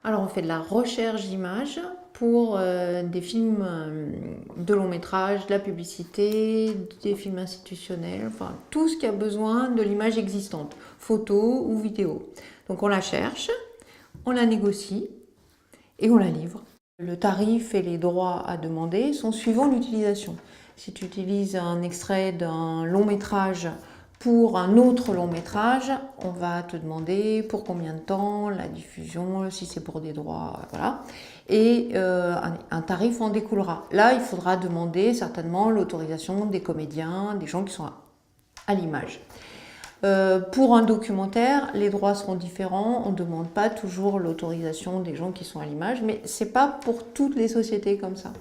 Alors on fait de la recherche d'images pour des films de long métrage, de la publicité, des films institutionnels, enfin tout ce qui a besoin de l'image existante, photo ou vidéo. Donc on la cherche, on la négocie et on la livre. Le tarif et les droits à demander sont suivant l'utilisation. Si tu utilises un extrait d'un long métrage pour un autre long métrage, on va te demander pour combien de temps, la diffusion, si c'est pour des droits, voilà. Et un tarif en découlera. Là, il faudra demander certainement l'autorisation des comédiens, des gens qui sont à l'image. Pour un documentaire, les droits seront différents. On ne demande pas toujours l'autorisation des gens qui sont à l'image, mais ce n'est pas pour toutes les sociétés comme ça.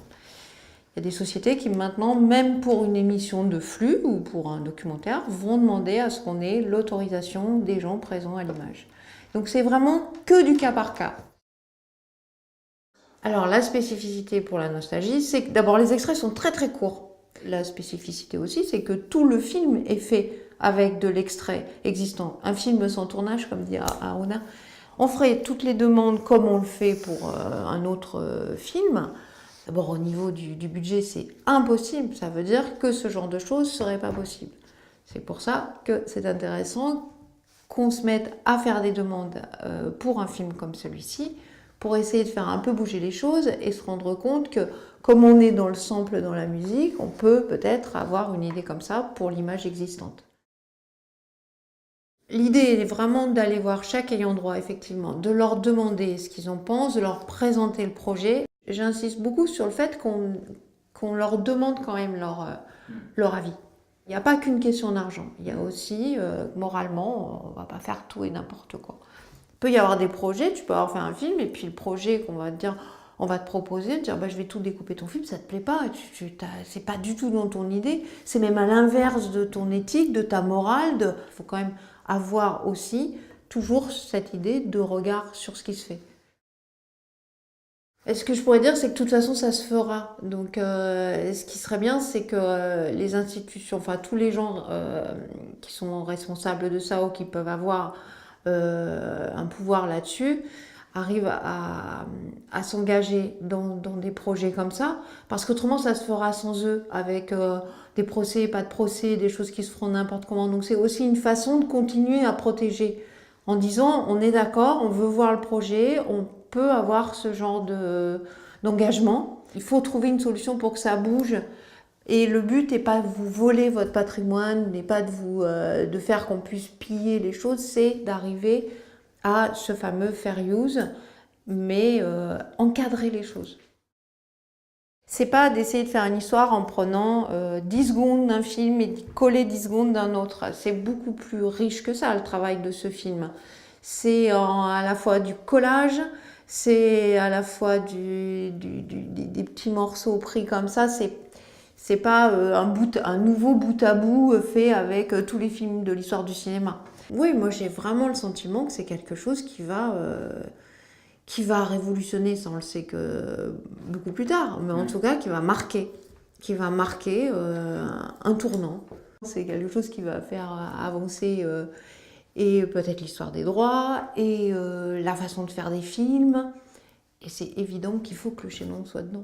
Il y a des sociétés qui maintenant, même pour une émission de flux ou pour un documentaire, vont demander à ce qu'on ait l'autorisation des gens présents à l'image. Donc c'est vraiment que du cas par cas. Alors la spécificité pour la nostalgie, c'est que d'abord les extraits sont très très courts. La spécificité aussi, c'est que tout le film est fait avec de l'extrait existant. Un film sans tournage, comme dit Aruna. On ferait toutes les demandes comme on le fait pour un autre film. D'abord, au niveau du budget, c'est impossible. Ça veut dire que ce genre de choses ne serait pas possible. C'est pour ça que c'est intéressant qu'on se mette à faire des demandes pour un film comme celui-ci, pour essayer de faire un peu bouger les choses et se rendre compte que, comme on est dans le sample, dans la musique, on peut peut-être avoir une idée comme ça pour l'image existante. L'idée est vraiment d'aller voir chaque ayant droit, effectivement, de leur demander ce qu'ils en pensent, de leur présenter le projet. J'insiste beaucoup sur le fait qu'on leur demande quand même leur avis. Il n'y a pas qu'une question d'argent. Il y a aussi, moralement, on ne va pas faire tout et n'importe quoi. Il peut y avoir des projets, tu peux avoir fait un film, et puis le projet qu'on va te dire, on va te proposer, te dire bah, je vais tout découper ton film, ça ne te plaît pas, c'est pas du tout dans ton idée, c'est même à l'inverse de ton éthique, de ta morale. Il faut quand même avoir aussi toujours cette idée de regard sur ce qui se fait. Et ce que je pourrais dire, c'est que de toute façon, ça se fera. Donc, ce qui serait bien, c'est que les institutions, enfin tous les gens qui sont responsables de ça ou qui peuvent avoir un pouvoir là-dessus, arrivent à s'engager dans des projets comme ça, parce qu'autrement, ça se fera sans eux, avec des procès, pas de procès, des choses qui se feront n'importe comment. Donc, c'est aussi une façon de continuer à protéger en disant on est d'accord, on veut voir le projet, on peut avoir ce genre d'engagement. Il faut trouver une solution pour que ça bouge. Et le but n'est pas de vous voler votre patrimoine, n'est pas de faire qu'on puisse piller les choses, c'est d'arriver à ce fameux fair use, mais encadrer les choses. C'est pas d'essayer de faire une histoire en prenant 10 secondes d'un film et de coller 10 secondes d'un autre. C'est beaucoup plus riche que ça, le travail de ce film. C'est à la fois du collage, c'est à la fois des petits morceaux pris comme ça. C'est pas un nouveau bout à bout fait avec tous les films de l'histoire du cinéma. Oui, moi j'ai vraiment le sentiment que c'est quelque chose qui va révolutionner, ça on le sait que beaucoup plus tard, mais en tout cas qui va marquer un tournant. C'est quelque chose qui va faire avancer et peut-être l'histoire des droits et la façon de faire des films. Et c'est évident qu'il faut que le chaînon soit dedans.